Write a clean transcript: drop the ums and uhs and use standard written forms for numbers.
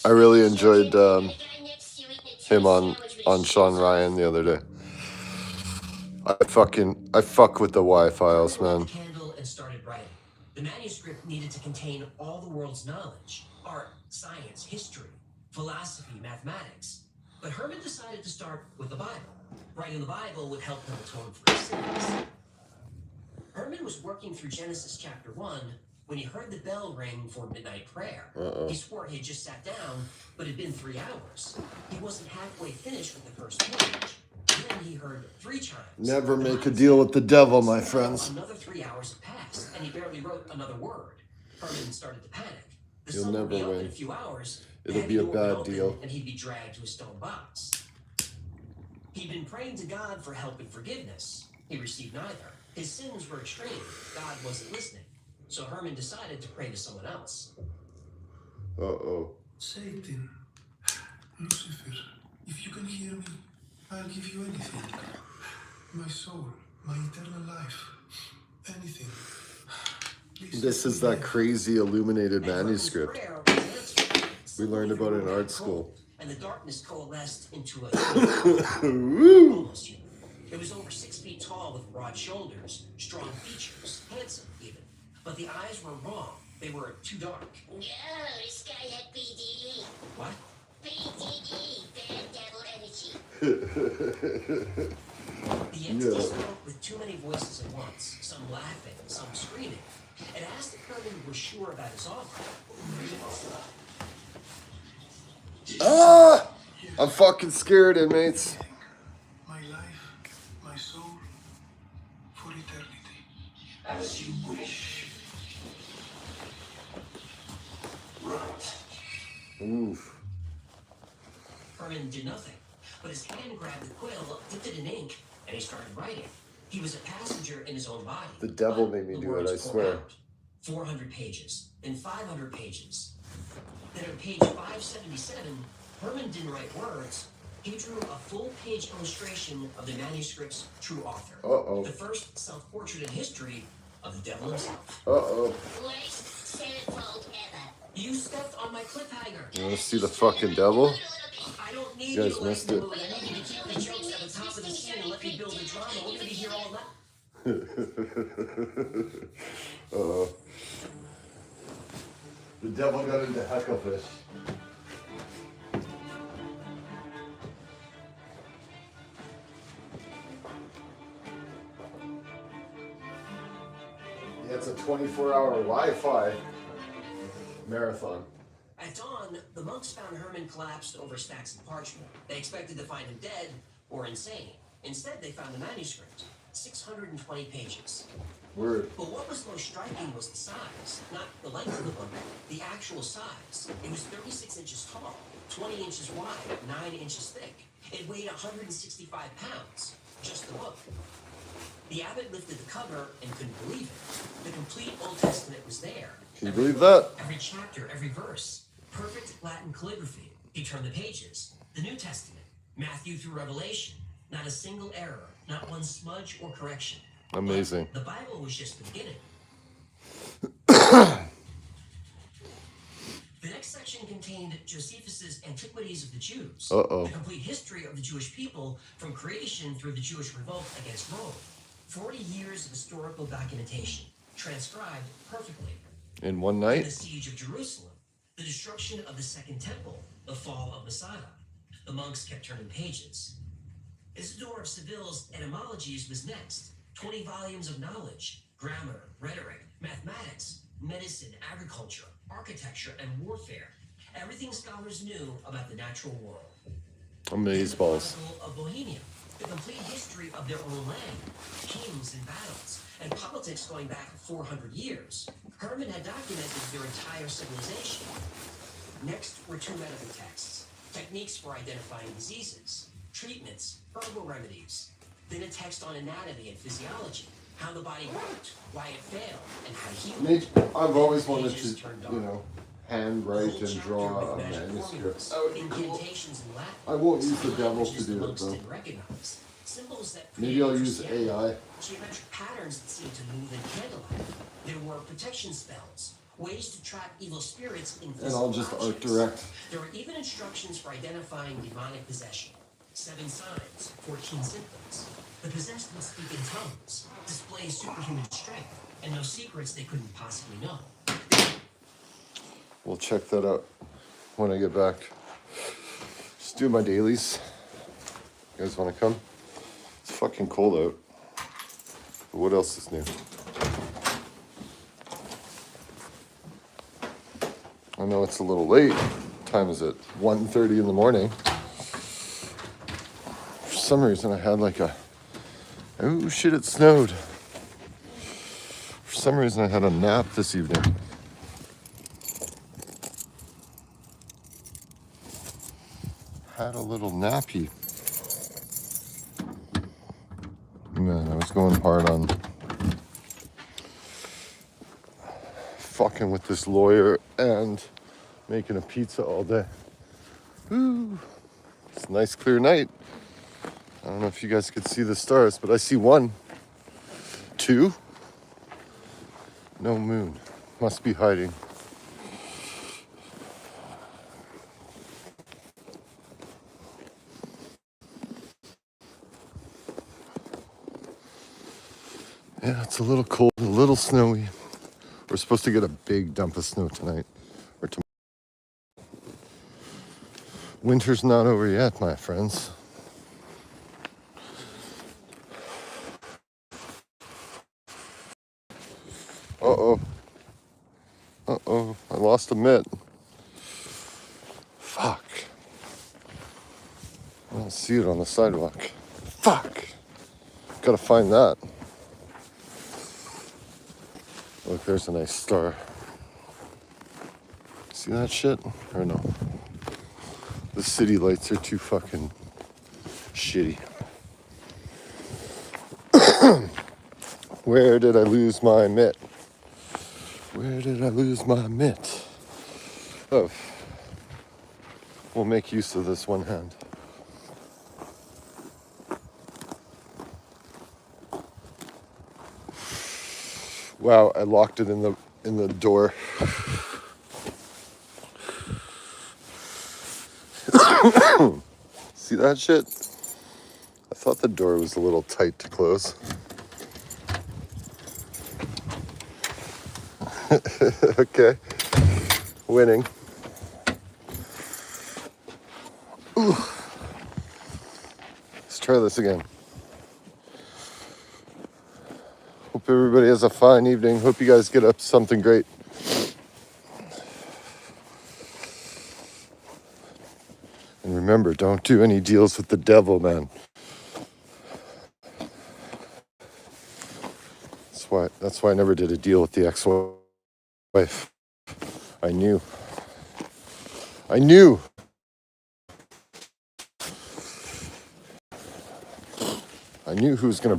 I really enjoyed him on Sean Ryan the other day. I fuck with the Y files, man. Candle and started writing. The manuscript needed to contain all the world's knowledge: art, science, history, philosophy, mathematics. But Herman decided to start with the Bible. Writing the Bible would help him atone for his sins. Herman was working through Genesis chapter 1 when he heard the bell ring for midnight prayer. He swore he had just sat down, but it had been 3 hours. He wasn't halfway finished with the first page. Then he heard 3 chimes. Never make a deal with the devil, my friends. Another 3 hours had passed, and he barely wrote another word. Herman started to panic. The You'll sun would never be up win. in a few hours. It'll be a bad deal. And he'd be dragged to a stone box. He'd been praying to God for help and forgiveness. He received neither. His sins were extreme. God wasn't listening. So Herman decided to pray to someone else. Satan, Lucifer, if you can hear me, I'll give you anything. My soul, my eternal life, anything. Please This is that crazy illuminated manuscript we learned about in art school. And the darkness coalesced into a almost human. It was over 6 feet tall with broad shoulders, strong features, handsome even. But the eyes were wrong. They were too dark. No, this guy had BDE. What? BDE, bad devil energy. The entity spoke with too many voices at once, some laughing, some screaming. It asked if Herman was sure about his offer. I'm fucking scared, inmates. my life, my soul, for eternity. As you wish. Right. Oof. Herman did nothing, but his hand grabbed the quill, dipped it in ink, and he started writing. He was a passenger in his own body. The devil but made me the do it, words I poured swear. out. 400 pages, then 500 pages. Then on page 577, Herman didn't write words. He drew a full-page illustration of the manuscript's true author. The first self-portrait in history of the devil himself. Worst centerfold ever. You stepped on my cliffhanger. You wanna see the fucking devil? I don't need You guys to missed let it. you. I need you to keep the jokes at the top of the scene and let me build the drama. We're gonna be here all night. The devil got into hecklefish. Yeah, it's a 24-hour Wi-Fi marathon. At dawn, the monks found Herman collapsed over stacks of parchment. They expected to find him dead or insane. Instead, they found the manuscript, 620 pages. Word. But what was most striking was the size, not the length of the book, the actual size. It was 36 inches tall, 20 inches wide, 9 inches thick. It weighed 165 pounds, just the book. The abbot lifted the cover and couldn't believe it. The complete Old Testament was there. Can you believe that? Every chapter, every verse. Perfect Latin calligraphy. He turned the pages. The New Testament, Matthew through Revelation. Not a single error, not one smudge or correction. Amazing. But the Bible was just the beginning. The next section contained Josephus's Antiquities of the Jews. The complete history of the Jewish people from creation through the Jewish revolt against Rome. 40 years of historical documentation, transcribed perfectly. In one night? The siege of Jerusalem, the destruction of the Second Temple, the fall of Masada. The monks kept turning pages. Isidore of Seville's Etymologies was next. 20 volumes of knowledge, grammar, rhetoric, mathematics, medicine, agriculture, architecture, and warfare. Everything scholars knew about the natural world. Amazeballs. The Chronicle of Bohemia, the complete history of their own land, kings and battles, and politics going back 400 years. Herman had documented their entire civilization. Next were 2 medical texts, techniques for identifying diseases, treatments, herbal remedies. Then a text on anatomy and physiology, how the body worked, why it failed, and how to heal. I've always wanted to, handwrite and draw a manuscript. That would be cool. I won't use the devil to do it, though. Maybe I'll use AI. Geometric patterns that seemed to move in candlelight. There were protection spells, ways to trap evil spirits in And physical I'll just art objects. direct. There are even instructions for identifying demonic possession. 7 signs, 14 symptoms. The possessed would speak in tongues, display superhuman strength, and know secrets they couldn't possibly know. We'll check that out when I get back. Just do my dailies. You guys want to come? It's fucking cold out. But what else is new? I know it's a little late. What time is it? 1:30 in the morning. For some reason I had like a... Oh shit, it snowed. For some reason I had a nap this evening. Had a little nappy. Man, I was going hard on fucking with this lawyer and making a pizza all day. Woo! It's a nice clear night. I don't know if you guys could see the stars, but I see 1. 2. No moon. Must be hiding. Yeah, it's a little cold, a little snowy. We're supposed to get a big dump of snow tonight or tomorrow. Winter's not over yet, my friends. Uh-oh. Uh-oh, I lost a mitt. Fuck. I don't see it on the sidewalk. Fuck. Gotta find that. Look, there's a nice star. See that shit? Or no? The city lights are too fucking shitty. Where did I lose my mitt? Where did I lose my mitt? Oh. We'll make use of this one hand. Wow, I locked it in the door. See that shit? I thought the door was a little tight to close. Okay. Winning. Ooh. Let's try this again. Hope everybody has a fine evening. Hope you guys get up to something great. And remember, don't do any deals with the devil, man. That's why I never did a deal with the ex-wife. I knew who was gonna